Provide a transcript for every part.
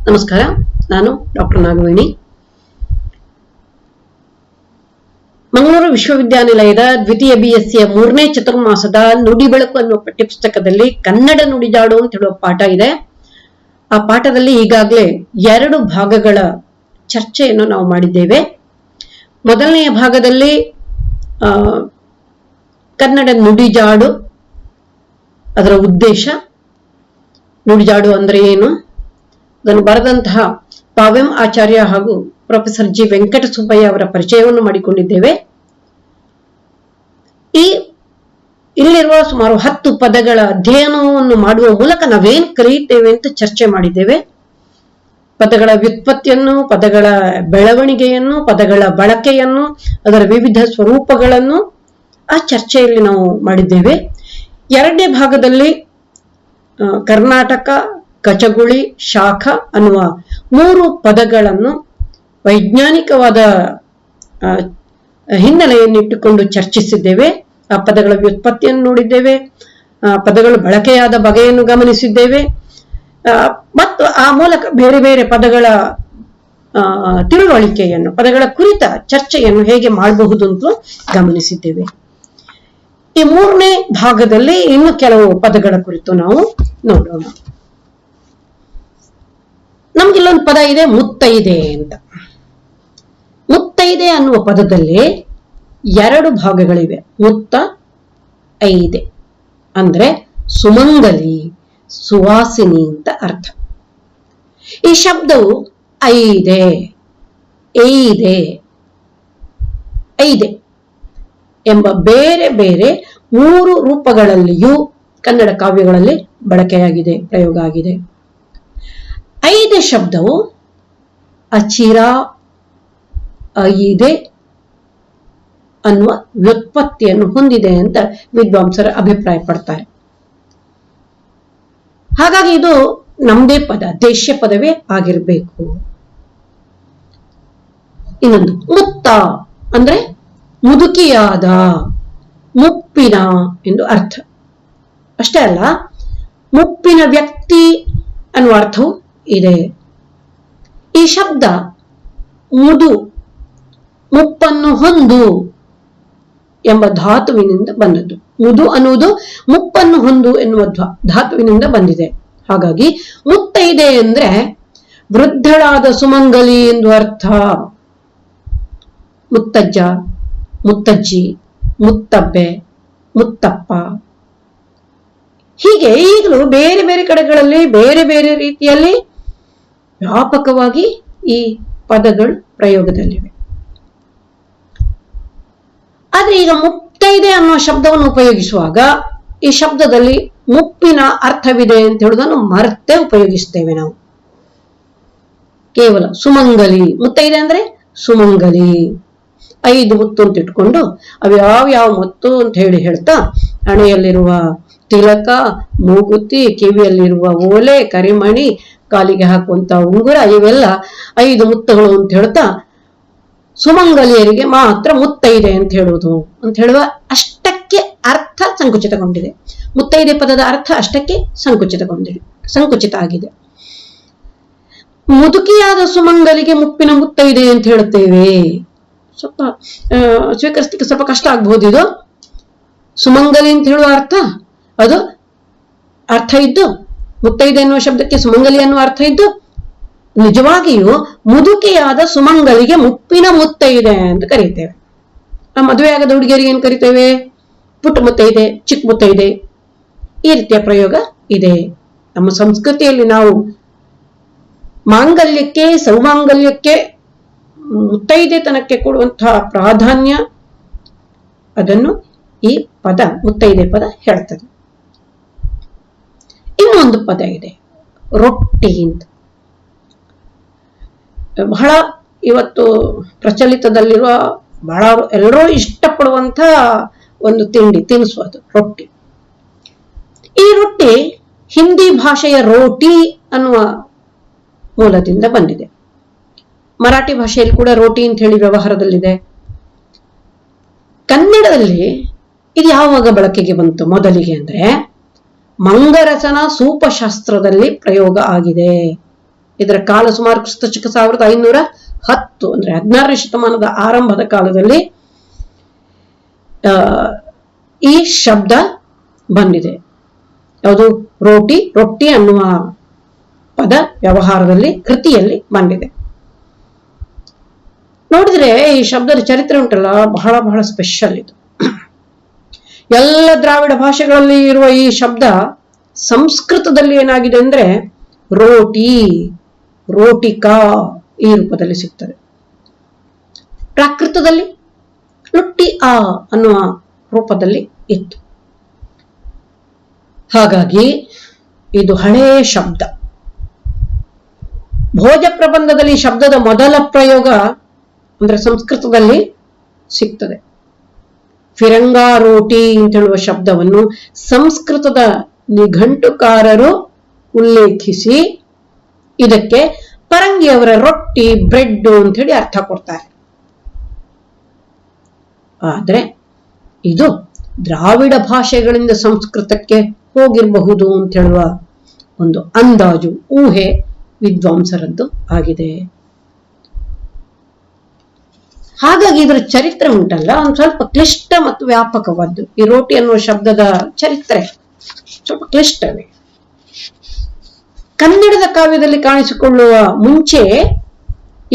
ನಮಸ್ಕಾರ, ನಾನು ಡಾಕ್ಟರ್ ನಾಗವೇಣಿ. ಮಂಗಳೂರು ವಿಶ್ವವಿದ್ಯಾನಿಲಯದ ದ್ವಿತೀಯ BSc 3ನೇ ಚತುರ್ಮಾಸದ ನುಡಿ ಬೆಳಕು ಅನ್ನುವ ಪಠ್ಯಪುಸ್ತಕದಲ್ಲಿ ಕನ್ನಡ ನುಡಿಜಾಡು ಅಂತ ಹೇಳುವ ಪಾಠ ಇದೆ. ಆ ಪಾಠದಲ್ಲಿ ಈಗಾಗಲೇ 2 ಭಾಗಗಳ ಚರ್ಚೆಯನ್ನು ನಾವು ಮಾಡಿದ್ದೇವೆ. ಮೊದಲನೆಯ ಭಾಗದಲ್ಲಿ ಕನ್ನಡ ನುಡಿಜಾಡು, ಅದರ ಉದ್ದೇಶ, ನುಡಿಜಾಡು ಅಂದ್ರೆ ಏನು, ಅದನ್ನು ಬರೆದಂತಹ ಪಾವೆಂ ಆಚಾರ್ಯ ಹಾಗೂ ಪ್ರೊಫೆಸರ್ ಜಿ ವೆಂಕಟಸುಬ್ಬಯ್ಯ ಅವರ ಪರಿಚಯವನ್ನು ಮಾಡಿಕೊಂಡಿದ್ದೇವೆ. ಇಲ್ಲಿರುವ ಸುಮಾರು 10 ಪದಗಳ ಅಧ್ಯಯನವನ್ನು ಮಾಡುವ ಮೂಲಕ ನಾವೇನ್ ಕರೆಯುತ್ತೇವೆ ಅಂತ ಚರ್ಚೆ ಮಾಡಿದ್ದೇವೆ. ಪದಗಳ ವ್ಯುತ್ಪತ್ತಿಯನ್ನು, ಪದಗಳ ಬೆಳವಣಿಗೆಯನ್ನು, ಪದಗಳ ಬಳಕೆಯನ್ನು, ಅದರ ವಿವಿಧ ಸ್ವರೂಪಗಳನ್ನು ಆ ಚರ್ಚೆಯಲ್ಲಿ ನಾವು ಮಾಡಿದ್ದೇವೆ. 2ನೇ ಭಾಗದಲ್ಲಿ ಕರ್ನಾಟಕ, ಕಚಗುಳಿ, ಶಾಖ ಅನ್ನುವ 3 ಪದಗಳನ್ನು ವೈಜ್ಞಾನಿಕವಾದ ಹಿನ್ನೆಲೆಯನ್ನಿಟ್ಟುಕೊಂಡು ಚರ್ಚಿಸಿದ್ದೇವೆ. ಆ ಪದಗಳ ವ್ಯುತ್ಪತ್ತಿಯನ್ನು ನೋಡಿದ್ದೇವೆ, ಪದಗಳು ಬಳಕೆಯಾದ ಬಗೆಯನ್ನು ಗಮನಿಸಿದ್ದೇವೆ ಮತ್ತು ಆ ಮೂಲಕ ಬೇರೆ ಬೇರೆ ಪದಗಳ ತಿಳುವಳಿಕೆಯನ್ನು, ಪದಗಳ ಕುರಿತ ಚರ್ಚೆಯನ್ನು ಹೇಗೆ ಮಾಡಬಹುದು ಅಂತ ಗಮನಿಸಿದ್ದೇವೆ. ಈ 3ನೇ ಭಾಗದಲ್ಲಿ ಇನ್ನು ಕೆಲವು ಪದಗಳ ಕುರಿತು ನಾವು ನೋಡೋಣ. ನಮ್ಗಿಲ್ಲೊಂದು ಪದ ಇದೆ, ಮುತ್ತೈದೆ ಅಂತ. ಮುತ್ತೈದೆ ಅನ್ನುವ ಪದದಲ್ಲಿ 2 ಭಾಗಗಳಿವೆ. ಮುತ್ತ ಐದೆ ಅಂದ್ರೆ ಸುಮಂಗಲಿ, ಸುವಾಸಿನಿ ಅಂತ ಅರ್ಥ. ಈ ಶಬ್ದವು ಐದೆ, ಐದೆ, ಐದೆ ಎಂಬ ಬೇರೆ ಬೇರೆ 3 ರೂಪಗಳಲ್ಲಿಯೂ ಕನ್ನಡ ಕಾವ್ಯಗಳಲ್ಲಿ ಬಳಕೆಯಾಗಿದೆ, ಪ್ರಯೋಗ ಆಗಿದೆ. ಐದೆ ಶಬ್ದವು ಅಚಿರ, ಐದೆ ಅನ್ನುವ ವ್ಯುತ್ಪತ್ತಿಯನ್ನು ಹೊಂದಿದೆ ಅಂತ ವಿದ್ವಾಂಸರ ಅಭಿಪ್ರಾಯ ಪಡ್ತಾರೆ. ಹಾಗಾಗಿ ಇದು ನಮ್ದೇ ಪದ, ದೇಶ್ಯ ಪದವೇ ಆಗಿರಬೇಕು. ಇನ್ನೊಂದು ಮುತ್ತ ಅಂದ್ರೆ ಮುದುಕಿಯಾದ, ಮುಪ್ಪಿನ ಎಂದು ಅರ್ಥ. ಅಷ್ಟೇ ಅಲ್ಲ, ಮುಪ್ಪಿನ ವ್ಯಕ್ತಿ ಅನ್ನುವ ಅರ್ಥವೂ ಇದೆ. ಈ ಶಬ್ದ ಮುದು, ಮುಪ್ಪನ್ನು ಹೊಂದು ಎಂಬ ಧಾತುವಿನಿಂದ ಬಂದದ್ದು. ಮುದು ಅನ್ನುವುದು ಮುಪ್ಪನ್ನು ಹೊಂದು ಎನ್ನುವ ಧಾತುವಿನಿಂದ ಬಂದಿದೆ. ಹಾಗಾಗಿ ಮುತ್ತೈದೆ ಅಂದ್ರೆ ವೃದ್ಧಳಾದ ಸುಮಂಗಲಿ ಎಂದು ಅರ್ಥ. ಮುತ್ತಜ್ಜ, ಮುತ್ತಜ್ಜಿ, ಮುತ್ತಬ್ಬೆ, ಮುತ್ತಪ್ಪ, ಹೀಗೆ ಈಗಲೂ ಬೇರೆ ಬೇರೆ ಕಡೆಗಳಲ್ಲಿ ಬೇರೆ ಬೇರೆ ರೀತಿಯಲ್ಲಿ ವ್ಯಾಪಕವಾಗಿ ಈ ಪದಗಳು ಪ್ರಯೋಗದಲ್ಲಿವೆ. ಆದ್ರೆ ಈಗ ಮುತ್ತೈದೆ ಅನ್ನುವ ಶಬ್ದವನ್ನು ಉಪಯೋಗಿಸುವಾಗ ಈ ಶಬ್ದದಲ್ಲಿ ಮುಪ್ಪಿನ ಅರ್ಥವಿದೆ ಅಂತ ಹೇಳುವುದನ್ನು ಮರೆತೇ ಉಪಯೋಗಿಸ್ತೇವೆ ನಾವು. ಕೇವಲ ಸುಮಂಗಲಿ, ಮುತ್ತೈದೆ ಅಂದ್ರೆ ಸುಮಂಗಲಿ, 5 ಮುತ್ತು ಅಂತ ಇಟ್ಕೊಂಡು ಅವ್ಯಾವ ಮುತ್ತು ಅಂತ ಹೇಳ್ತಾ ಹಣೆಯಲ್ಲಿರುವ ತಿಲಕ, ಮೂಗುತಿ, ಕಿವಿಯಲ್ಲಿರುವ ಓಲೆ, ಕರಿಮಣಿ, ಕಾಲಿಗೆ ಹಾಕುವಂತ ಉಂಗುರ, ಇವೆಲ್ಲ 5 ಮುತ್ತುಗಳು ಅಂತ ಹೇಳ್ತಾ ಸುಮಂಗಲಿಯರಿಗೆ ಮಾತ್ರ ಮುತ್ತೈದೆ ಅಂತ ಹೇಳುವುದು ಅಂತ ಹೇಳುವ ಅಷ್ಟಕ್ಕೆ ಅರ್ಥ ಸಂಕುಚಿತಗೊಂಡಿದೆ. ಮುತ್ತೈದೆ ಪದದ ಅರ್ಥ ಅಷ್ಟಕ್ಕೆ ಸಂಕುಚಿತ ಆಗಿದೆ. ಮುದುಕಿಯಾದ ಸುಮಂಗಲಿಗೆ ಮುಪ್ಪಿನ ಮುತ್ತೈದೆ ಅಂತ ಹೇಳುತ್ತೇವೆ. ಸ್ವಲ್ಪ ಸ್ವೀಕರಿಸಲಿಕ್ಕೆ ಸ್ವಲ್ಪ ಕಷ್ಟ ಆಗ್ಬಹುದು. ಇದು ಸುಮಂಗಲಿ ಅಂತ ಹೇಳುವ ಅರ್ಥ ಇದ್ದು, ಮುತ್ತೈದೆ ಅನ್ನುವ ಶಬ್ದಕ್ಕೆ ಸುಮಂಗಲಿ ಅನ್ನುವ ಅರ್ಥ ಇದ್ದು, ನಿಜವಾಗಿಯೂ ಮುದುಕಿಯಾದ ಸುಮಂಗಲಿಗೆ ಮುಪ್ಪಿನ ಮುತ್ತೈದೆ ಅಂತ ಕರೀತೇವೆ. ಆ ಮದುವೆ ಆಗದ ಹುಡುಗಿಯರಿಗೆ ಏನ್ ಕರಿತೇವೆ? ಪುಟ್ಟ ಮುತ್ತೈದೆ, ಚಿಕ್ಕ ಮುತ್ತೈದೆ, ಈ ರೀತಿಯ ಪ್ರಯೋಗ ಇದೆ. ನಮ್ಮ ಸಂಸ್ಕೃತಿಯಲ್ಲಿ ನಾವು ಮಾಂಗಲ್ಯಕ್ಕೆ, ಸೌಮಾಂಗಲ್ಯಕ್ಕೆ, ಮುತ್ತೈದೆತನಕ್ಕೆ ಕೊಡುವಂತಹ ಪ್ರಾಧಾನ್ಯ, ಅದನ್ನು ಈ ಪದ, ಮುತ್ತೈದೆ ಪದ ಹೇಳ್ತದೆ. ಇನ್ನೊಂದು ಪದ ಇದೆ, ರೊಟ್ಟಿ ಅಂತ. ಬಹಳ ಇವತ್ತು ಪ್ರಚಲಿತದಲ್ಲಿರುವ, ಬಹಳ ಎಲ್ಲರೂ ಇಷ್ಟಪಡುವಂತ ಒಂದು ತಿನಿಸು ಅದು ರೊಟ್ಟಿ. ಈ ರೊಟ್ಟಿ ಹಿಂದಿ ಭಾಷೆಯ ರೋಟಿ ಅನ್ನುವ ಮೂಲದಿಂದ ಬಂದಿದೆ. ಮರಾಠಿ ಭಾಷೆಯಲ್ಲಿ ಕೂಡ ರೋಟಿ ಅಂತ ಹೇಳಿ ವ್ಯವಹಾರದಲ್ಲಿದೆ. ಕನ್ನಡದಲ್ಲಿ ಇದು ಯಾವಾಗ ಬಳಕೆಗೆ ಬಂತು ಮೊದಲಿಗೆ ಅಂದ್ರೆ ಮಂಗರಸನ ಸೂಪಶಾಸ್ತ್ರದಲ್ಲಿ ಪ್ರಯೋಗ ಆಗಿದೆ. ಇದರ ಕಾಲ ಸುಮಾರು ಕ್ರಿಸ್ತಶಕ 1510 ಅಂದ್ರೆ 16ನೇ ಶತಮಾನದ ಆರಂಭದ ಕಾಲದಲ್ಲಿ ಈ ಶಬ್ದ ಬಂದಿದೆ. ಯಾವುದು? ರೊಟ್ಟಿ ಅನ್ನುವ ಪದ ವ್ಯವಹಾರದಲ್ಲಿ, ಕೃತಿಯಲ್ಲಿ ಬಂದಿದೆ. ನೋಡಿದ್ರೆ ಈ ಶಬ್ದದ ಚರಿತ್ರೆ ಉಂಟಲ್ಲ, ಬಹಳ ಬಹಳ ಸ್ಪೆಷಲ್ ಇದು. ಎಲ್ಲ ದ್ರಾವಿಡ ಭಾಷೆಗಳಲ್ಲಿ ಇರುವ ಈ ಶಬ್ದ ಸಂಸ್ಕೃತದಲ್ಲಿ ಏನಾಗಿದೆ ಅಂದ್ರೆ ರೋಟಿಕಾ ಈ ರೂಪದಲ್ಲಿ ಸಿಗ್ತದೆ. ಪ್ರಾಕೃತದಲ್ಲಿ ಲುಟ್ಟಿ ಅನ್ನುವ ರೂಪದಲ್ಲಿ ಇತ್ತು. ಹಾಗಾಗಿ ಇದು ಹಳೆಯ ಶಬ್ದ. ಭೋಜ ಪ್ರಬಂಧದಲ್ಲಿ ಶಬ್ದದ ಮೊದಲ ಪ್ರಯೋಗ ಅಂದ್ರೆ ಸಂಸ್ಕೃತದಲ್ಲಿ ಸಿಗ್ತದೆ. ಫಿರಂಗಾ ರೋಟಿ ಅಂತ ಹೇಳುವ ಶಬ್ದವನ್ನು ಸಂಸ್ಕೃತದ ನಿಘಂಟುಕಾರರು ಉಲ್ಲೇಖಿಸಿ ಇದಕ್ಕೆ ಪರಂಗಿಯವರ ರೊಟ್ಟಿ, ಬ್ರೆಡ್ ಅಂತ ಹೇಳಿ ಅರ್ಥ ಕೊಡ್ತಾರೆ. ಆದ್ರೆ ಇದು ದ್ರಾವಿಡ ಭಾಷೆಗಳಿಂದ ಸಂಸ್ಕೃತಕ್ಕೆ ಹೋಗಿರಬಹುದು ಅಂತ ಹೇಳುವ ಒಂದು ಅಂದಾಜು, ಊಹೆ ವಿದ್ವಾಂಸರದ್ದು ಆಗಿದೆ. ಹಾಗಾಗಿ ಇದರ ಚರಿತ್ರೆ ಉಂಟಲ್ಲ, ಒಂದು ಸ್ವಲ್ಪ ಕ್ಲಿಷ್ಟ ಮತ್ತು ವ್ಯಾಪಕವಾದ್ದು. ಈ ರೋಟಿ ಅನ್ನುವ ಶಬ್ದದ ಚರಿತ್ರೆ ಸ್ವಲ್ಪ ಕ್ಲಿಷ್ಟವೇ. ಕನ್ನಡದ ಕಾವ್ಯದಲ್ಲಿ ಕಾಣಿಸಿಕೊಳ್ಳುವ ಮುಂಚೆ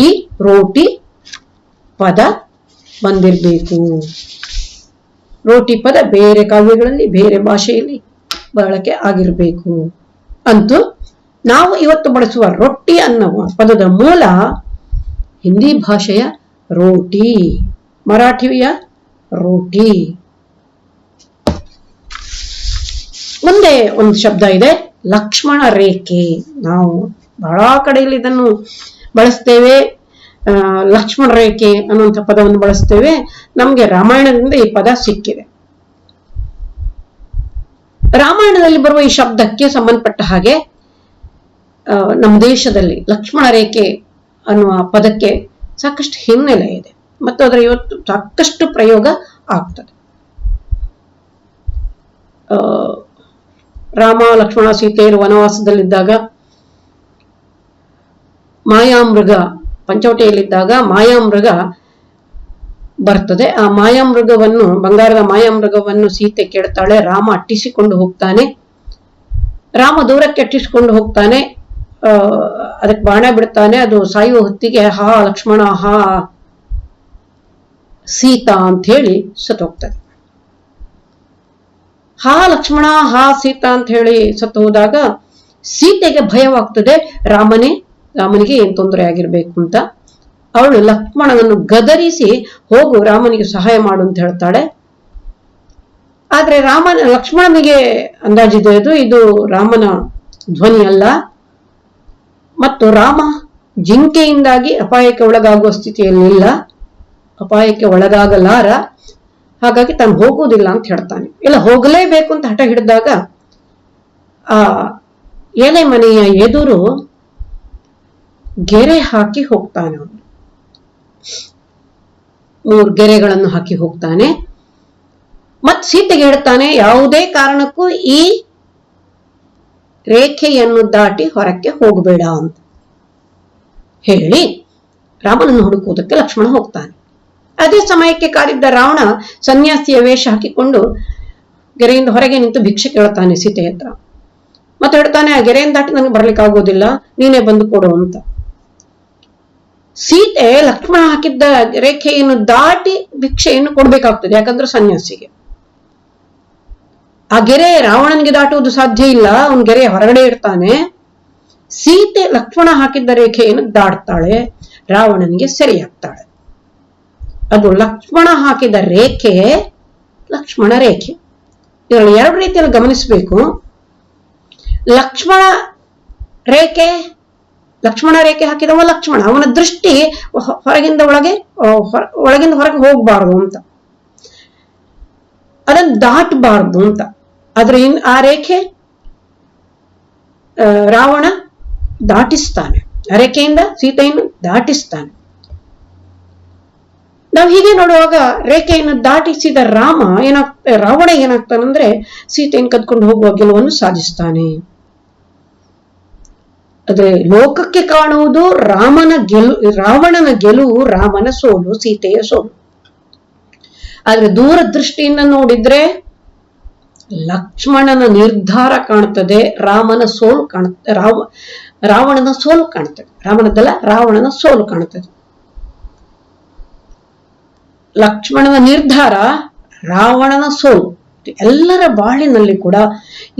ಈ ರೋಟಿ ಪದ ಬಂದಿರಬೇಕು. ರೋಟಿ ಪದ ಬೇರೆ ಕಾವ್ಯಗಳಲ್ಲಿ, ಬೇರೆ ಭಾಷೆಯಲ್ಲಿ ಬಳಕೆ ಆಗಿರಬೇಕು. ಅಂತೂ ನಾವು ಇವತ್ತು ಬಳಸುವ ರೊಟ್ಟಿ ಅನ್ನುವ ಪದದ ಮೂಲ ಹಿಂದಿ ಭಾಷೆಯ ರೋಟಿ, ಮರಾಠಿಯ ರೋಟಿ. ಮುಂದೆ ಒಂದು ಶಬ್ದ ಇದೆ, ಲಕ್ಷ್ಮಣ ರೇಖೆ. ನಾವು ಬಹಳ ಕಡೆಯಲ್ಲಿ ಇದನ್ನು ಬಳಸ್ತೇವೆ. ಲಕ್ಷ್ಮಣ ರೇಖೆ ಅನ್ನುವಂಥ ಪದವನ್ನು ಬಳಸ್ತೇವೆ. ನಮ್ಗೆ ರಾಮಾಯಣದಿಂದ ಈ ಪದ ಸಿಕ್ಕಿದೆ. ರಾಮಾಯಣದಲ್ಲಿ ಬರುವ ಈ ಶಬ್ದಕ್ಕೆ ಸಂಬಂಧಪಟ್ಟ ಹಾಗೆ ನಮ್ಮ ದೇಶದಲ್ಲಿ ಲಕ್ಷ್ಮಣ ರೇಖೆ ಅನ್ನುವ ಪದಕ್ಕೆ ಸಾಕಷ್ಟು ಹಿನ್ನೆಲೆ ಇದೆ ಮತ್ತು ಅದರ ಇವತ್ತು ಸಾಕಷ್ಟು ಪ್ರಯೋಗ ಆಗ್ತದೆ. ರಾಮ ಲಕ್ಷ್ಮಣ ಸೀತೆಯರು ವನವಾಸದಲ್ಲಿದ್ದಾಗ ಮಾಯಾಮೃಗ, ಪಂಚವಟಿಯಲ್ಲಿದ್ದಾಗ ಮಾಯಾಮೃಗ ಬರ್ತದೆ. ಆ ಮಾಯಾಮೃಗವನ್ನು, ಬಂಗಾರದ ಮಾಯಾಮೃಗವನ್ನು ಸೀತೆ ಕೆಡ್ತಾಳೆ. ರಾಮ ಅಟ್ಟಿಸಿಕೊಂಡು ಹೋಗ್ತಾನೆ. ರಾಮ ದೂರಕ್ಕೆ ಅಟ್ಟಿಸಿಕೊಂಡು ಹೋಗ್ತಾನೆ. ಅದಕ್ಕೆ ಬಾಣ ಬಿಡ್ತಾನೆ. ಅದು ಸಾಯುವ ಹೊತ್ತಿಗೆ ಹಾ ಲಕ್ಷ್ಮಣ, ಹಾ ಸೀತಾ ಅಂತ ಹೇಳಿ ಸತ್ತು ಹೋಗ್ತದೆ. ಹಾ ಲಕ್ಷ್ಮಣ, ಹಾ ಸೀತಾ ಅಂತ ಹೇಳಿ ಸತ್ತು ಹೋದಾಗ ಸೀತೆಗೆ ಭಯವಾಗ್ತದೆ. ರಾಮನಿಗೆ ಏನ್ ತೊಂದರೆ ಆಗಿರ್ಬೇಕು ಅಂತ. ಅವಳು ಲಕ್ಷ್ಮಣನನ್ನು ಗದರಿಸಿ ಹೋಗು, ರಾಮನಿಗೆ ಸಹಾಯ ಮಾಡು ಅಂತ ಹೇಳ್ತಾಳೆ. ಆದ್ರೆ ಲಕ್ಷ್ಮಣನಿಗೆ ಅಂದಾಜಿದೆ ಇದು ರಾಮನ ಧ್ವನಿ ಅಲ್ಲ ಮತ್ತು ರಾಮ ಜಿಂಕೆಯಿಂದಾಗಿ ಅಪಾಯಕ್ಕೆ ಒಳಗಾಗುವ ಸ್ಥಿತಿಯಲ್ಲಿ ಅಪಾಯಕ್ಕೆ ಒಳಗಾಗಲಾರ. ಹಾಗಾಗಿ ತಾನು ಹೋಗುವುದಿಲ್ಲ ಅಂತ ಹೇಳ್ತಾನೆ. ಇಲ್ಲ, ಹೋಗಲೇಬೇಕು ಅಂತ ಹಠ ಹಿಡಿದಾಗ ಆ ಎಲೆ ಮನೆಯ ಎದುರು ಗೆರೆ ಹಾಕಿ ಹೋಗ್ತಾನೆ. ಅವನು 3 ಗೆರೆಗಳನ್ನು ಹಾಕಿ ಹೋಗ್ತಾನೆ. ಮತ್ ಸೀತೆಗೆ ಹೇಳ್ತಾನೆ, ಯಾವುದೇ ಕಾರಣಕ್ಕೂ ಈ ರೇಖೆಯನ್ನು ದಾಟಿ ಹೊರಕ್ಕೆ ಹೋಗಬೇಡ ಅಂತ ಹೇಳಿ ರಾಮನನ್ನು ಹುಡುಕುವುದಕ್ಕೆ ಲಕ್ಷ್ಮಣ ಹೋಗ್ತಾನೆ. ಅದೇ ಸಮಯಕ್ಕೆ ಕಾದಿದ್ದ ರಾವಣ ಸನ್ಯಾಸಿಯ ವೇಷ ಹಾಕಿಕೊಂಡು ಗೆರೆಯಿಂದ ಹೊರಗೆ ನಿಂತು ಭಿಕ್ಷೆ ಕೇಳ್ತಾನೆ ಸೀತೆ ಹತ್ರ. ಮತ್ತೆ ಹೇಳ್ತಾನೆ, ಆ ಗೆರೆಯನ್ನು ದಾಟಿ ನನಗೆ ಬರ್ಲಿಕ್ಕೆ ಆಗೋದಿಲ್ಲ, ನೀನೇ ಬಂದು ಕೊಡು ಅಂತ. ಸೀತೆ ಲಕ್ಷ್ಮಣ ಹಾಕಿದ್ದ ರೇಖೆಯನ್ನು ದಾಟಿ ಭಿಕ್ಷೆಯನ್ನು ಕೊಡ್ಬೇಕಾಗ್ತದೆ, ಯಾಕಂದ್ರೆ ಸನ್ಯಾಸಿಗೆ. ಆ ಗೆರೆ ರಾವಣನಿಗೆ ದಾಟುವುದು ಸಾಧ್ಯ ಇಲ್ಲ, ಅವನ ಗೆರೆ ಹೊರಗಡೆ ಇರ್ತಾನೆ. ಸೀತೆ ಲಕ್ಷ್ಮಣ ಹಾಕಿದ್ದ ರೇಖೆಯನ್ನು ದಾಟ್ತಾಳೆ, ರಾವಣನಿಗೆ ಸರಿಯಾಗ್ತಾಳೆ. ಅದು ಲಕ್ಷ್ಮಣ ಹಾಕಿದ ರೇಖೆ ಲಕ್ಷ್ಮಣ ರೇಖೆ. ಇದರಲ್ಲಿ 2 ರೀತಿಯಲ್ಲಿ ಗಮನಿಸಬೇಕು. ಲಕ್ಷ್ಮಣ ರೇಖೆ ಹಾಕಿದವ ಲಕ್ಷ್ಮಣ, ಅವನ ದೃಷ್ಟಿ ಹೊರಗಿಂದ ಹೊರಗೆ ಹೋಗಬಾರದು ಅಂತ, ಅದನ್ನು ದಾಟಬಾರದು ಅಂತ. ಆದ್ರೆ ಆ ರೇಖೆ ರಾವಣ ದಾಟಿಸ್ತಾನೆ, ಆ ರೇಖೆಯಿಂದ ಸೀತೆಯನ್ನು ದಾಟಿಸ್ತಾನೆ. ನಾವು ಹೀಗೆ ನೋಡುವಾಗ ರೇಖೆಯನ್ನು ದಾಟಿಸಿದ ರಾವಣ ಏನಾಗ್ತಾನಂದ್ರೆ ಸೀತೆಯನ್ನು ಕದ್ಕೊಂಡು ಹೋಗುವ ಗೆಲುವನ್ನು ಸಾಧಿಸ್ತಾನೆ. ಅದೇ ಲೋಕಕ್ಕೆ ಕಾಣುವುದು ರಾವಣನ ಗೆಲುವು, ರಾಮನ ಸೋಲು, ಸೀತೆಯ ಸೋಲು. ಆದ್ರೆ ದೂರದೃಷ್ಟಿಯಿಂದ ನೋಡಿದ್ರೆ ಲಕ್ಷ್ಮಣನ ನಿರ್ಧಾರ ಕಾಣುತ್ತದೆ, ರಾಮನ ಸೋಲು ಕಾಣುತ್ತೆ, ರಾವಣನ ಸೋಲು ಕಾಣುತ್ತದೆ. ರಾವಣನ ಸೋಲು ಕಾಣುತ್ತದೆ. ಲಕ್ಷ್ಮಣನ ನಿರ್ಧಾರ, ರಾವಣನ ಸೋಲು. ಎಲ್ಲರ ಬಾಳಿನಲ್ಲಿ ಕೂಡ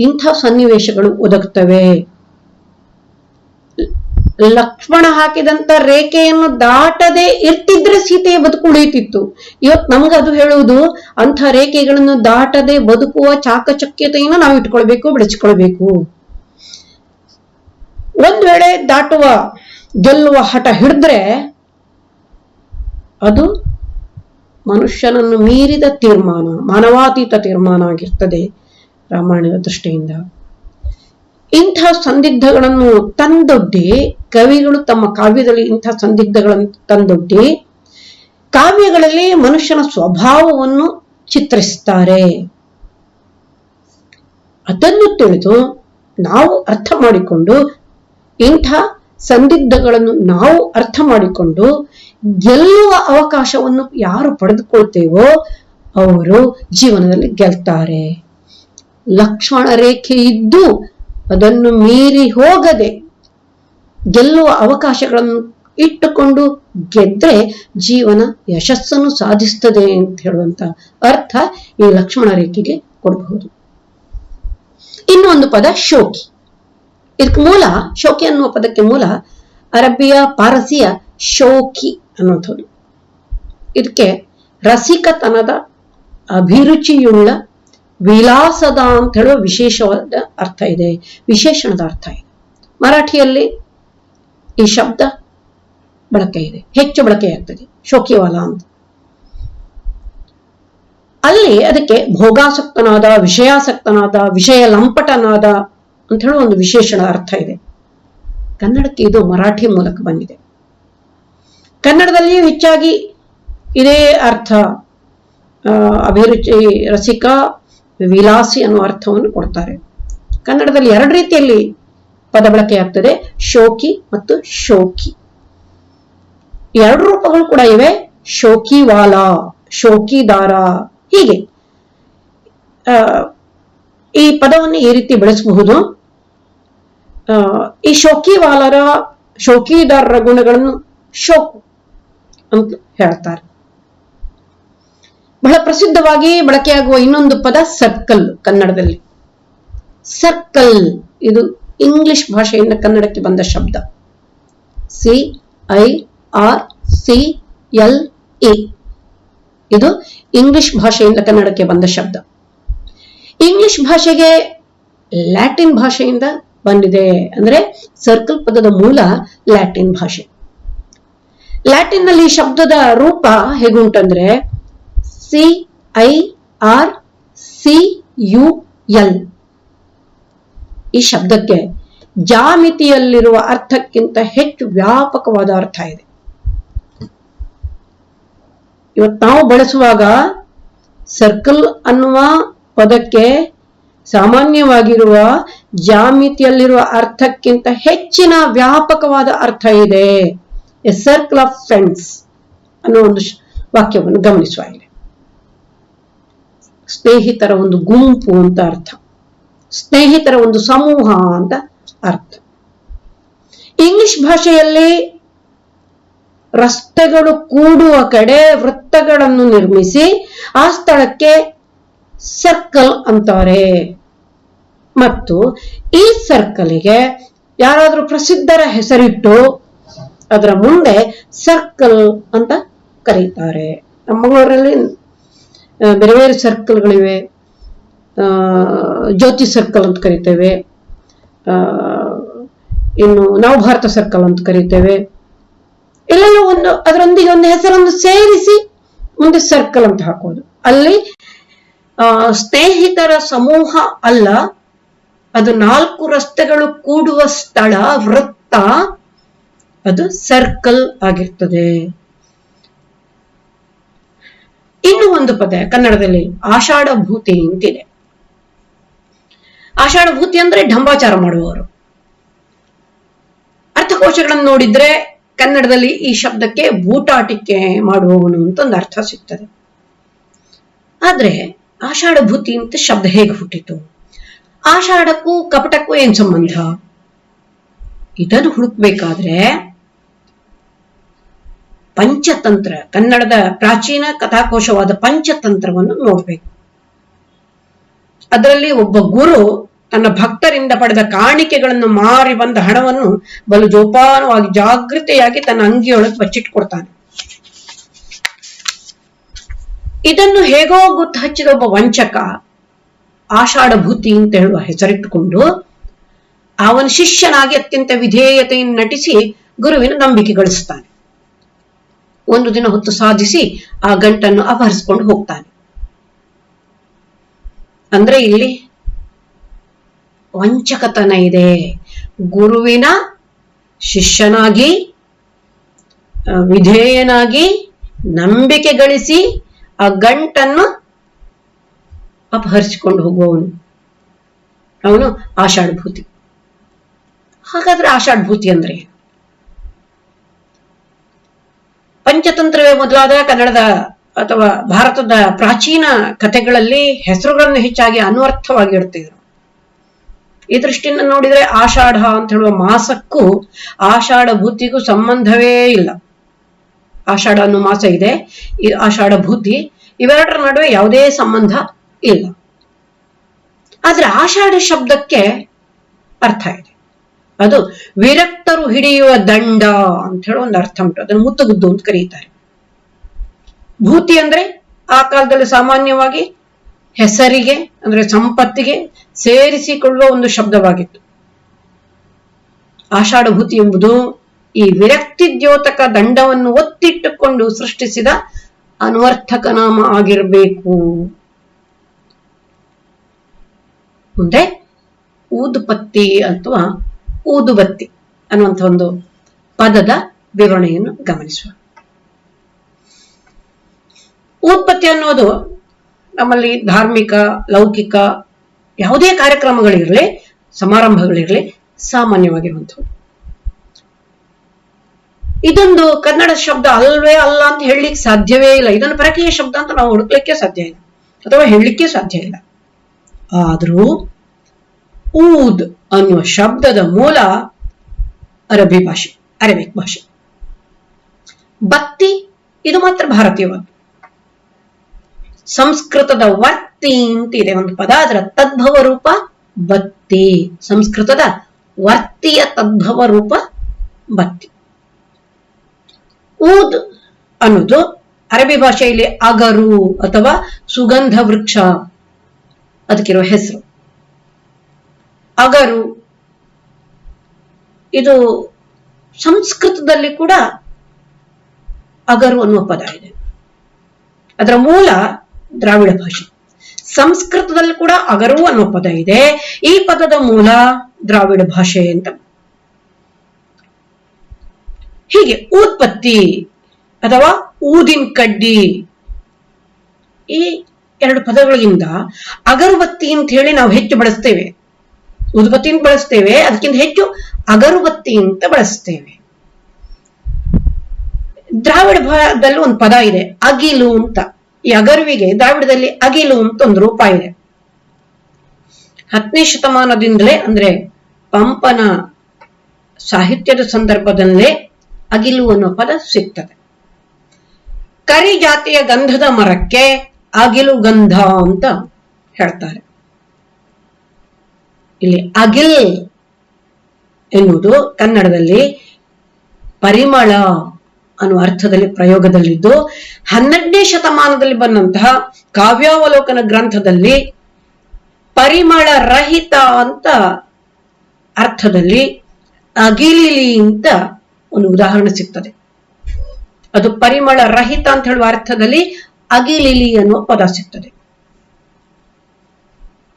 ಇಂಥ ಸನ್ನಿವೇಶಗಳು ಒದಗುತ್ತವೆ. ಲಕ್ಷ್ಮಣ ಹಾಕಿದಂತ ರೇಖೆಯನ್ನು ದಾಟದೆ ಇರ್ತಿದ್ರೆ ಸೀತೆಯ ಬದುಕು ಉಳಿಯುತ್ತಿತ್ತು. ಇವತ್ತು ನಮ್ಗದು ಹೇಳುವುದು, ಅಂಥ ರೇಖೆಗಳನ್ನು ದಾಟದೆ ಬದುಕುವ ಚಾಕಚಕ್ಯತೆಯನ್ನು ನಾವು ಇಟ್ಕೊಳ್ಬೇಕು, ಬೆಳೆಸಿಕೊಳ್ಬೇಕು. ಒಂದ್ ವೇಳೆ ಗೆಲ್ಲುವ ಹಠ ಹಿಡಿದ್ರೆ ಅದು ಮನುಷ್ಯನನ್ನು ಮೀರಿದ ತೀರ್ಮಾನ, ಮಾನವಾತೀತ ತೀರ್ಮಾನ ಆಗಿರ್ತದೆ ರಾಮಾಯಣದ ದೃಷ್ಟಿಯಿಂದ. ಇಂಥ ಸಂದಿಗ್ಧಗಳನ್ನು ತಂದೊಡ್ಡಿ ಕವಿಗಳು ತಮ್ಮ ಕಾವ್ಯದಲ್ಲಿ ಇಂಥ ಸಂದಿಗ್ಧಗಳನ್ನು ತಂದೊಡ್ಡಿ ಕಾವ್ಯಗಳಲ್ಲಿ ಮನುಷ್ಯನ ಸ್ವಭಾವವನ್ನು ಚಿತ್ರಿಸುತ್ತಾರೆ. ಅದನ್ನು ತಿಳಿದು ನಾವು ಅರ್ಥ ಮಾಡಿಕೊಂಡು, ಇಂಥ ಸಂದಿಗ್ಧಗಳನ್ನು ನಾವು ಅರ್ಥ ಮಾಡಿಕೊಂಡು ಗೆಲ್ಲುವ ಅವಕಾಶವನ್ನು ಯಾರು ಪಡೆದುಕೊಳ್ತೇವೋ ಅವರು ಜೀವನದಲ್ಲಿ ಗೆಲ್ತಾರೆ. ಲಕ್ಷ್ಮಣ ರೇಖೆ ಇದ್ದು ಅದನ್ನು ಮೀರಿ ಹೋಗದೆ ಗೆಲ್ಲುವ ಅವಕಾಶಗಳನ್ನು ಇಟ್ಟುಕೊಂಡು ಗೆದ್ರೆ ಜೀವನ ಯಶಸ್ಸನ್ನು ಸಾಧಿಸ್ತದೆ ಅಂತ ಹೇಳುವಂತ ಅರ್ಥ ಈ ಲಕ್ಷ್ಮಣ ರೇಖೆಗೆ ಕೊಡಬಹುದು. ಇನ್ನು ಒಂದು ಪದ ಶೋಕಿ. ಇದಕ್ಕೆ ಮೂಲ, ಶೋಕಿ ಅನ್ನುವ ಪದಕ್ಕೆ ಮೂಲ ಅರಬಿಯ ಪಾರಸಿಯ ಶೋಕಿ ಅನ್ನುವಂಥದ್ದು. ಇದಕ್ಕೆ ರಸಿಕತನದ, ಅಭಿರುಚಿಯುಳ್ಳ, ವಿಲಾಸದ ಅಂತ ಹೇಳುವ ವಿಶೇಷವಾದ ಅರ್ಥ ಇದೆ, ವಿಶೇಷಣದ ಅರ್ಥ ಇದೆ. ಮರಾಠಿಯಲ್ಲಿ ಈ ಶಬ್ದ ಬಳಕೆ ಇದೆ, ಹೆಚ್ಚು ಬಳಕೆಯಾಗ್ತದೆ, ಶೋಕಿವಾಲ ಅಂತ. ಅಲ್ಲಿ ಅದಕ್ಕೆ ಭೋಗಾಸಕ್ತನಾದ, ವಿಷಯಾಸಕ್ತನಾದ, ವಿಷಯ ಲಂಪಟನಾದ ಅಂತ ಹೇಳುವ ಒಂದು ವಿಶೇಷಣ ಅರ್ಥ ಇದೆ. ಕನ್ನಡಕ್ಕೆ ಇದು ಮರಾಠಿ ಮೂಲಕ ಬಂದಿದೆ. ಕನ್ನಡದಲ್ಲಿಯೂ ಹೆಚ್ಚಾಗಿ ಇದೇ ಅರ್ಥ, ಅಭಿರುಚಿ, ರಸಿಕ, ವಿಲಾಸಿ ಅನ್ನುವ ಅರ್ಥವನ್ನು ಕೊಡ್ತಾರೆ. ಕನ್ನಡದಲ್ಲಿ ಎರಡು ರೀತಿಯಲ್ಲಿ ಪದ ಬಳಕೆಯಾಗ್ತದೆ, ಶೋಕಿ ಮತ್ತು ಶೋಕಿ. ಎರಡು ರೂಪಗಳು ಕೂಡ ಇವೆ, ಶೋಕಿವಾಲ, ಶೋಕಿದಾರ. ಹೀಗೆ ಈ ಪದವನ್ನು ಈ ರೀತಿ ಬಳಸಬಹುದು. ಈ ಶೋಕಿವಾಲರ, ಶೋಕಿದಾರರ ಗುಣಗಳನ್ನು ಶೋಕು ಅಂತ ಹೇಳ್ತಾರೆ. ಬಹಳ ಪ್ರಸಿದ್ಧವಾಗಿ ಬಳಕೆಯಾಗುವ ಇನ್ನೊಂದು ಪದ ಸರ್ಕಲ್. ಕನ್ನಡದಲ್ಲಿ ಸರ್ಕಲ್ ಇದು ಇಂಗ್ಲಿಷ್ ಭಾಷೆಯಿಂದ ಕನ್ನಡಕ್ಕೆ ಬಂದ ಶಬ್ದ. CIRCLE ಇದು ಇಂಗ್ಲಿಷ್ ಭಾಷೆಯಿಂದ ಕನ್ನಡಕ್ಕೆ ಬಂದ ಶಬ್ದ. ಇಂಗ್ಲಿಷ್ ಭಾಷೆಗೆ ಲ್ಯಾಟಿನ್ ಭಾಷೆಯಿಂದ ಬಂದಿದೆ. ಅಂದ್ರೆ ಸರ್ಕಲ್ ಪದದ ಮೂಲ ಲ್ಯಾಟಿನ್ ಭಾಷೆ. ಲ್ಯಾಟಿನ್ ನಲ್ಲಿ ಶಬ್ದದ ರೂಪ ಹೇಗುಂಟಂದ್ರೆ CIRCUL. ಈ ಶಬ್ದಕ್ಕೆ ಜಾಮಿತಿಯಲ್ಲಿರುವ ಅರ್ಥಕ್ಕಿಂತ ಹೆಚ್ಚು ವ್ಯಾಪಕವಾದ ಅರ್ಥ ಇದೆ. ಇವತ್ತು ನಾವು ಬಳಸುವಾಗ ಸರ್ಕಲ್ ಅನ್ನುವ ಪದಕ್ಕೆ ಸಾಮಾನ್ಯವಾಗಿರುವ ಜಾಮಿತಿಯಲ್ಲಿರುವ ಅರ್ಥಕ್ಕಿಂತ ಹೆಚ್ಚಿನ ವ್ಯಾಪಕವಾದ ಅರ್ಥ ಇದೆ. ಎ ಸರ್ಕಲ್ ಆಫ್ ಫ್ರೆಂಡ್ಸ್ ಅನ್ನೋ ಒಂದು ವಾಕ್ಯವನ್ನು ಗಮನಿಸುವ. ಇಲ್ಲಿ ಸ್ನೇಹಿತರ ಒಂದು ಗುಂಪು ಅಂತ ಅರ್ಥ, ಸ್ನೇಹಿತರ ಒಂದು ಸಮೂಹ ಅಂತ ಅರ್ಥ. ಇಂಗ್ಲಿಷ್ ಭಾಷೆಯಲ್ಲಿ ರಸ್ತೆಗಳು ಕೂಡುವ ಕಡೆ ವೃತ್ತಗಳನ್ನು ನಿರ್ಮಿಸಿ ಆ ಸ್ಥಳಕ್ಕೆ ಸರ್ಕಲ್ ಅಂತಾರೆ. ಮತ್ತು ಈ ಸರ್ಕಲ್ಗೆ ಯಾರಾದ್ರೂ ಪ್ರಸಿದ್ಧರ ಹೆಸರಿಟ್ಟು ಅದರ ಮುಂದೆ ಸರ್ಕಲ್ ಅಂತ ಕರೀತಾರೆ. ನಮ್ಮ ಮಂಗಳೂರಲ್ಲಿ ಬೇರೆ ಬೇರೆ ಸರ್ಕಲ್ಗಳಿವೆ. ಜ್ಯೋತಿ ಸರ್ಕಲ್ ಅಂತ ಕರಿತೇವೆ, ಇನ್ನು ನವಭಾರತ ಸರ್ಕಲ್ ಅಂತ ಕರಿತೇವೆ. ಇಲ್ಲೆಲ್ಲ ಅದರೊಂದಿಗೆ ಒಂದು ಹೆಸರನ್ನು ಸೇರಿಸಿ ಮುಂದೆ ಸರ್ಕಲ್ ಅಂತ ಹಾಕೋದು. ಅಲ್ಲಿ ಸ್ನೇಹಿತರ ಸಮೂಹ ಅಲ್ಲ, ಅದು 4 ರಸ್ತೆಗಳು ಕೂಡುವ ಸ್ಥಳ, ವೃತ್ತ, ಅದು ಸರ್ಕಲ್ ಆಗಿರ್ತದೆ. ಇನ್ನು ಒಂದು ಪದ ಕನ್ನಡದಲ್ಲಿ ಆಷಾಢಭೂತಿ ಅಂತಿದೆ. ಆಷಾಢಭೂತಿ ಅಂದ್ರೆ ಢಂಬಾಚಾರ ಮಾಡುವವರು. ಅರ್ಥಕೋಶಗಳನ್ನು ನೋಡಿದ್ರೆ ಕನ್ನಡದಲ್ಲಿ ಈ ಶಬ್ದಕ್ಕೆ ಬೂಟಾಟಿಕೆ ಮಾಡುವವನು ಅಂತ ಒಂದು ಅರ್ಥ ಸಿಗ್ತದೆ. ಆದ್ರೆ ಆಷಾಢಭೂತಿ ಅಂತ ಶಬ್ದ ಹೇಗೆ ಹುಟ್ಟಿತು? ಆಷಾಢಕ್ಕೂ ಕಪಟಕ್ಕೂ ಏನ್ ಸಂಬಂಧ? ಇದನ್ನು ಹುಡುಕ್ಬೇಕಾದ್ರೆ ಪಂಚತಂತ್ರ, ಕನ್ನಡದ ಪ್ರಾಚೀನ ಕಥಾಕೋಶವಾದ ಪಂಚತಂತ್ರವನ್ನು ನೋಡ್ಬೇಕು. ಅದರಲ್ಲಿ ಒಬ್ಬ ಗುರು ತನ್ನ ಭಕ್ತರಿಂದ ಪಡೆದ ಕಾಣಿಕೆಗಳನ್ನು ಮಾರಿ ಬಂದ ಹಣವನ್ನು ಬಲು ಜೋಪಾನವಾಗಿ ಜಾಗೃತೆಯಾಗಿ ತನ್ನ ಅಂಗಿಯೊಳಗೆ ಬಚ್ಚಿಟ್ಕೊಡ್ತಾನೆ. ಇದನ್ನು ಹೇಗೋ ಗುರ್ತು ಹಚ್ಚಿದ ಒಬ್ಬ ವಂಚಕ ಆಷಾಢಭೂತಿ ಅಂತ ಹೇಳುವ ಹೆಸರಿಟ್ಟುಕೊಂಡು ಅವನ ಶಿಷ್ಯನಾಗಿ ಅತ್ಯಂತ ವಿಧೇಯತೆಯನ್ನು ನಟಿಸಿ ಗುರುವಿನ ನಂಬಿಕೆ ಗಳಿಸ್ತಾನೆ. ಒಂದು ದಿನ ಹೊತ್ತು ಸಾಧಿಸಿ ಆ ಗಂಟನ್ನು ಅಪಹರಿಸಿಕೊಂಡು ಹೋಗ್ತಾನೆ. ಅಂದ್ರೆ ಇಲ್ಲಿ ವಂಚಕತನ ಇದೆ. ಗುರುವಿನ ಶಿಷ್ಯನಾಗಿ ವಿಧೇಯನಾಗಿ ನಂಬಿಕೆ ಗಳಿಸಿ ಆ ಗಂಟನ್ನು ಅಪಹರಿಸಿಕೊಂಡು ಹೋಗುವವನು ಅವನು ಆಷಾಢಭೂತಿ. ಹಾಗಾದ್ರೆ ಆಷಾಢಭೂತಿ ಅಂದ್ರೆ ಪಂಚತಂತ್ರವೇ ಮೊದಲಾದ ಕನ್ನಡದ ಅಥವಾ ಭಾರತದ ಪ್ರಾಚೀನ ಕಥೆಗಳಲ್ಲಿ ಹೆಸರುಗಳನ್ನು ಹೆಚ್ಚಾಗಿ ಅನ್ವರ್ಥವಾಗಿ ಇಡ್ತಿದ್ರು. ಈ ದೃಷ್ಟಿಯಿಂದ ನೋಡಿದ್ರೆ ಆಷಾಢ ಅಂತ ಹೇಳುವ ಮಾಸಕ್ಕೂ ಆಷಾಢಭೂತಿಗೂ ಸಂಬಂಧವೇ ಇಲ್ಲ. ಆಷಾಢ ಅನ್ನೋ ಮಾಸ ಇದೆ, ಈ ಆಷಾಢಭೂತಿ, ಇವೆರಡರ ನಡುವೆ ಯಾವುದೇ ಸಂಬಂಧ ಇಲ್ಲ. ಆದ್ರೆ ಆಷಾಢ ಶಬ್ದಕ್ಕೆ ಅರ್ಥ ಇದೆ. ಅದು ವಿರಕ್ತರು ಹಿಡಿಯುವ ದಂಡ ಅಂತ ಹೇಳೋ ಒಂದು ಅರ್ಥ ಉಂಟು. ಅದನ್ನು ಮುತ್ತುಗುದ್ದು ಅಂತ ಕರೀತಾರೆ. ಭೂತಿ ಅಂದ್ರೆ ಆ ಕಾಲದಲ್ಲಿ ಸಾಮಾನ್ಯವಾಗಿ ಹೆಸರಿಗೆ ಅಂದ್ರೆ ಸಂಪತ್ತಿಗೆ ಸೇರಿಸಿಕೊಳ್ಳುವ ಒಂದು ಶಬ್ದವಾಗಿತ್ತು. ಆಷಾಢಭೂತಿ ಎಂಬುದು ಈ ವಿರಕ್ತಿ ದ್ಯೋತಕ ದಂಡವನ್ನು ಒತ್ತಿಟ್ಟುಕೊಂಡು ಸೃಷ್ಟಿಸಿದ ಅನ್ವರ್ಥಕ ನಾಮ ಆಗಿರಬೇಕು. ಮುಂದೆ ಊದುಪತ್ತಿ ಅಥವಾ ಊದುಬತ್ತಿ ಅನ್ನುವಂಥ ಒಂದು ಪದದ ವಿವರಣೆಯನ್ನು ಗಮನಿಸುವ. ಊದುಬತ್ತಿ ಅನ್ನೋದು ನಮ್ಮಲ್ಲಿ ಧಾರ್ಮಿಕ, ಲೌಕಿಕ ಯಾವುದೇ ಕಾರ್ಯಕ್ರಮಗಳಿರಲಿ, ಸಮಾರಂಭಗಳಿರಲಿ ಸಾಮಾನ್ಯವಾಗಿರುವಂಥದ್ದು. ಇದೊಂದು ಕನ್ನಡ ಶಬ್ದ ಅಲ್ವೇ ಅಲ್ಲ ಅಂತ ಹೇಳಲಿಕ್ಕೆ ಸಾಧ್ಯವೇ ಇಲ್ಲ. ಇದನ್ನು ಪರಕೀಯ ಶಬ್ದ ಅಂತ ನಾವು ಹುಡುಕ್ಲಿಕ್ಕೆ ಸಾಧ್ಯ ಇಲ್ಲ ಅಥವಾ ಹೇಳಲಿಕ್ಕೆ ಸಾಧ್ಯ ಇಲ್ಲ. ಆದ್ರೂ ಊದ್ ಅನ್ನುವ ಶಬ್ದದ ಮೂಲ ಅರಬಿಕ್ ಭಾಷೆ. ಬತ್ತಿ ಇದು ಮಾತ್ರ ಭಾರತೀಯವಾದ. ಸಂಸ್ಕೃತದ ವರ್ತಿ ಅಂತ ಇದೆ ಒಂದು ಪದ, ಅದರ ತದ್ಭವ ರೂಪ ಬತ್ತಿ. ಸಂಸ್ಕೃತದ ವರ್ತಿಯ ತದ್ಭವ ರೂಪ ಬತ್ತಿ. ಊದ್ ಅನ್ನೋದು ಅರಬಿ ಭಾಷೆಯಲ್ಲಿ ಅಗರು ಅಥವಾ ಸುಗಂಧ ವೃಕ್ಷ ಅದಕ್ಕಿರುವ ಹೆಸರು. ಅಗರು ಇದು ಸಂಸ್ಕೃತದಲ್ಲಿ ಕೂಡ ಅಗರು ಅನ್ನುವ ಪದ ಇದೆ. ಅದರ ಮೂಲ ದ್ರಾವಿಡ ಭಾಷೆ. ಸಂಸ್ಕೃತದಲ್ಲಿ ಕೂಡ ಅಗರು ಅನ್ನೋ ಪದ ಇದೆ. ಈ ಪದದ ಮೂಲ ದ್ರಾವಿಡ ಭಾಷೆ ಅಂತ. ಹೀಗೆ ಊದ್ಪತ್ತಿ ಅಥವಾ ಊದಿನ ಕಡ್ಡಿ, ಈ ಎರಡು ಪದಗಳಿಂದ ಅಗರಬತ್ತಿ ಅಂತ ಹೇಳಿ ನಾವು ಹೆಚ್ಚು ಬಳಸ್ತೇವೆ. ಊದುಬತ್ತಿ ಅಂತ ಬಳಸ್ತೇವೆ, ಅದಕ್ಕಿಂತ ಹೆಚ್ಚು ಅಗರಬತ್ತಿ ಅಂತ ಬಳಸ್ತೇವೆ. ದ್ರಾವಿಡದಲ್ಲಿ ಒಂದು ಪದ ಇದೆ ಅಗಿಲು ಅಂತ. ಈ ಅಗರುವಿಗೆ ದ್ರಾವಿಡದಲ್ಲಿ ಅಗಿಲು ಅಂತ ಒಂದು ರೂಪ ಇದೆ. 10ನೇ ಶತಮಾನದಿಂದಲೇ ಅಂದ್ರೆ ಪಂಪನ ಸಾಹಿತ್ಯದ ಸಂದರ್ಭದಲ್ಲೇ ಅಗಿಲು ಅನ್ನೋ ಪದ ಸಿಗ್ತದೆ. ಕರಿ ಜಾತಿಯ ಗಂಧದ ಮರಕ್ಕೆ ಅಗಿಲು ಗಂಧ ಅಂತ ಹೇಳ್ತಾರೆ. ಇಲ್ಲಿ ಅಗಿಲ್ ಎನ್ನುವುದು ಕನ್ನಡದಲ್ಲಿ ಪರಿಮಳ ಅನ್ನುವ ಅರ್ಥದಲ್ಲಿ ಪ್ರಯೋಗದಲ್ಲಿದ್ದು 12ನೇ ಶತಮಾನದಲ್ಲಿ ಬಂದಂತಹ ಕಾವ್ಯಾವಲೋಕನ ಗ್ರಂಥದಲ್ಲಿ ಪರಿಮಳ ರಹಿತ ಅಂತ ಅರ್ಥದಲ್ಲಿ ಅಗಿಲಿಲಿ ಅಂತ ಒಂದು ಉದಾಹರಣೆ ಸಿಗ್ತದೆ. ಅದು ಪರಿಮಳ ರಹಿತ ಅಂತ ಹೇಳುವ ಅರ್ಥದಲ್ಲಿ ಅಗಿಲಿಲಿ ಅನ್ನುವ ಪದ ಸಿಗ್ತದೆ.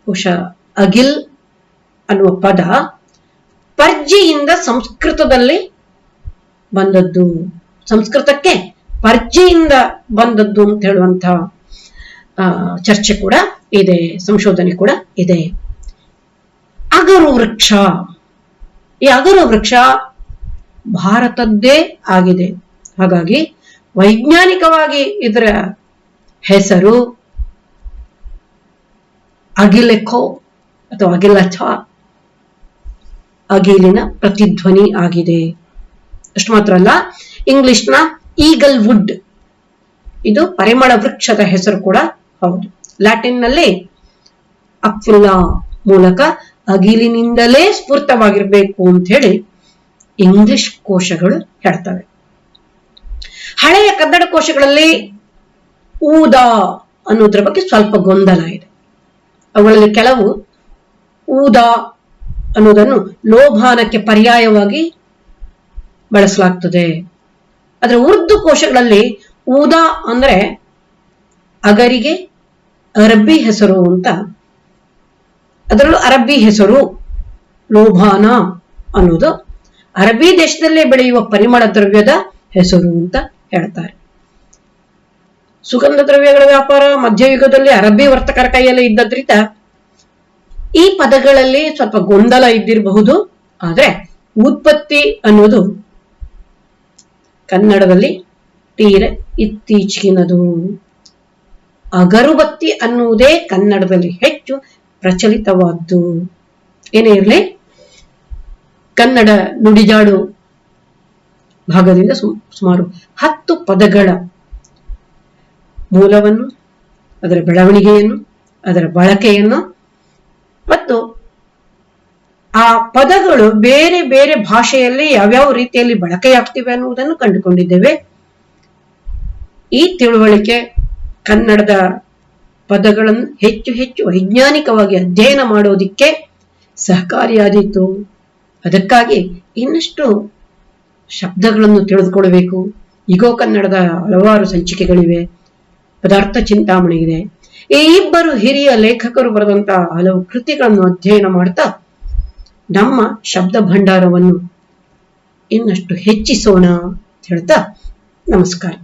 ಬಹುಶಃ ಅಗಿಲ್ ಅನ್ನುವ ಪದ ಪರ್ಜಿಯಿಂದ ಸಂಸ್ಕೃತದಲ್ಲಿ ಬಂದದ್ದು, ಸಂಸ್ಕೃತಕ್ಕೆ ಪರ್ಜಿಯಿಂದ ಬಂದದ್ದು ಅಂತ ಹೇಳುವಂತ ಚರ್ಚೆ ಕೂಡ ಇದೆ, ಸಂಶೋಧನೆ ಕೂಡ ಇದೆ. ಅಗರು ವೃಕ್ಷ, ಈ ಅಗರು ವೃಕ್ಷ ಭಾರತದ್ದೇ ಆಗಿದೆ. ಹಾಗಾಗಿ ವೈಜ್ಞಾನಿಕವಾಗಿ ಇದರ ಹೆಸರು ಅಗಿಲೆಖೋ ಅಥವಾ ಅಗಿಲಛ, ಅಗಿಲಿನ ಪ್ರತಿಧ್ವನಿ ಆಗಿದೆ. ಅಷ್ಟು ಮಾತ್ರ ಅಲ್ಲ, ಇಂಗ್ಲಿಷ್ನ ಈಗಲ್ ವುಡ್ ಇದು ಪರಿಮಳ ವೃಕ್ಷದ ಹೆಸರು ಕೂಡ ಹೌದು. ಲ್ಯಾಟಿನ್ ನಲ್ಲಿ ಅಕ್ವಿಲಾ ಮೂಲಕ ಅಗಿಲಿನಿಂದಲೇ ಸ್ಫೂರ್ತವಾಗಿರ್ಬೇಕು ಅಂತ ಹೇಳಿ ಇಂಗ್ಲಿಷ್ ಕೋಶಗಳು ಹೇಳ್ತವೆ. ಹಳೆಯ ಕನ್ನಡ ಕೋಶಗಳಲ್ಲಿ ಊದ ಅನ್ನೋದ್ರ ಬಗ್ಗೆ ಸ್ವಲ್ಪ ಗೊಂದಲ ಇದೆ. ಅವುಗಳಲ್ಲಿ ಕೆಲವು ಊದ ಅನ್ನೋದನ್ನು ಲೋಭಾನಕ್ಕೆ ಪರ್ಯಾಯವಾಗಿ ಬಳಸಲಾಗ್ತದೆ. ಅದರ ಉರ್ದು ಕೋಶಗಳಲ್ಲಿ ಊದ ಅಂದ್ರೆ ಅಗರಿಗೆ ಅರಬ್ಬಿ ಹೆಸರು ಅಂತ, ಅದರಲ್ಲೂ ಅರಬ್ಬಿ ಹೆಸರು ಲೋಭಾನ ಅನ್ನೋದು ಅರಬ್ಬಿ ದೇಶದಲ್ಲೇ ಬೆಳೆಯುವ ಪರಿಮಳ ದ್ರವ್ಯದ ಹೆಸರು ಅಂತ ಹೇಳ್ತಾರೆ. ಸುಗಂಧ ದ್ರವ್ಯಗಳ ವ್ಯಾಪಾರ ಮಧ್ಯಯುಗದಲ್ಲಿ ಅರಬ್ಬಿ ವರ್ತಕರ ಕೈಯಲ್ಲಿ ಇದ್ದದ್ರಿಂದ ಈ ಪದಗಳಲ್ಲಿ ಸ್ವಲ್ಪ ಗೊಂದಲ ಇದ್ದಿರಬಹುದು. ಆದ್ರೆ ಉತ್ಪತ್ತಿ ಅನ್ನೋದು ಕನ್ನಡದಲ್ಲಿ ತೀರೆ ಇತ್ತೀಚಿನದು. ಅಗರುಬತ್ತಿ ಅನ್ನುವುದೇ ಕನ್ನಡದಲ್ಲಿ ಹೆಚ್ಚು ಪ್ರಚಲಿತವಾದ್ದು. ಏನೇ ಇರಲಿ, ಕನ್ನಡ ನುಡಿಜಾಡು ಭಾಗದಿಂದ ಸುಮಾರು 10 ಪದಗಳ ಮೂಲವನ್ನು, ಅದರ ಬೆಳವಣಿಗೆಯನ್ನು, ಅದರ ಬಳಕೆಯನ್ನು ಮತ್ತು ಆ ಪದಗಳು ಬೇರೆ ಬೇರೆ ಭಾಷೆಯಲ್ಲಿ ಯಾವ್ಯಾವ ರೀತಿಯಲ್ಲಿ ಬಳಕೆಯಾಗ್ತಿವೆ ಅನ್ನುವುದನ್ನು ಕಂಡುಕೊಂಡಿದ್ದೇವೆ. ಈ ತಿಳುವಳಿಕೆ ಕನ್ನಡದ ಪದಗಳನ್ನು ಹೆಚ್ಚು ಹೆಚ್ಚು ವೈಜ್ಞಾನಿಕವಾಗಿ ಅಧ್ಯಯನ ಮಾಡೋದಿಕ್ಕೆ ಸಹಕಾರಿಯಾದೀತು. ಅದಕ್ಕಾಗಿ ಇನ್ನಷ್ಟು ಶಬ್ದಗಳನ್ನು ತಿಳಿದುಕೊಳ್ಬೇಕು. ಈಗೋ ಕನ್ನಡದ ಹಲವಾರು ಸಂಚಿಕೆಗಳಿವೆ, ಪದಾರ್ಥ ಚಿಂತಾಮಣಿ ಇದೆ. ಈ ಇಬ್ಬರು ಹಿರಿಯ ಲೇಖಕರು ಬರೆದಂತಹ ಹಲವು ಕೃತಿಗಳನ್ನು ಅಧ್ಯಯನ ಮಾಡ್ತಾ ನಮ್ಮ ಶಬ್ದ ಭಂಡಾರವನ್ನು ಇನ್ನಷ್ಟು ಹೆಚ್ಚಿಸೋಣ ಅಂತ ಹೇಳ್ತಾ ನಮಸ್ಕಾರ.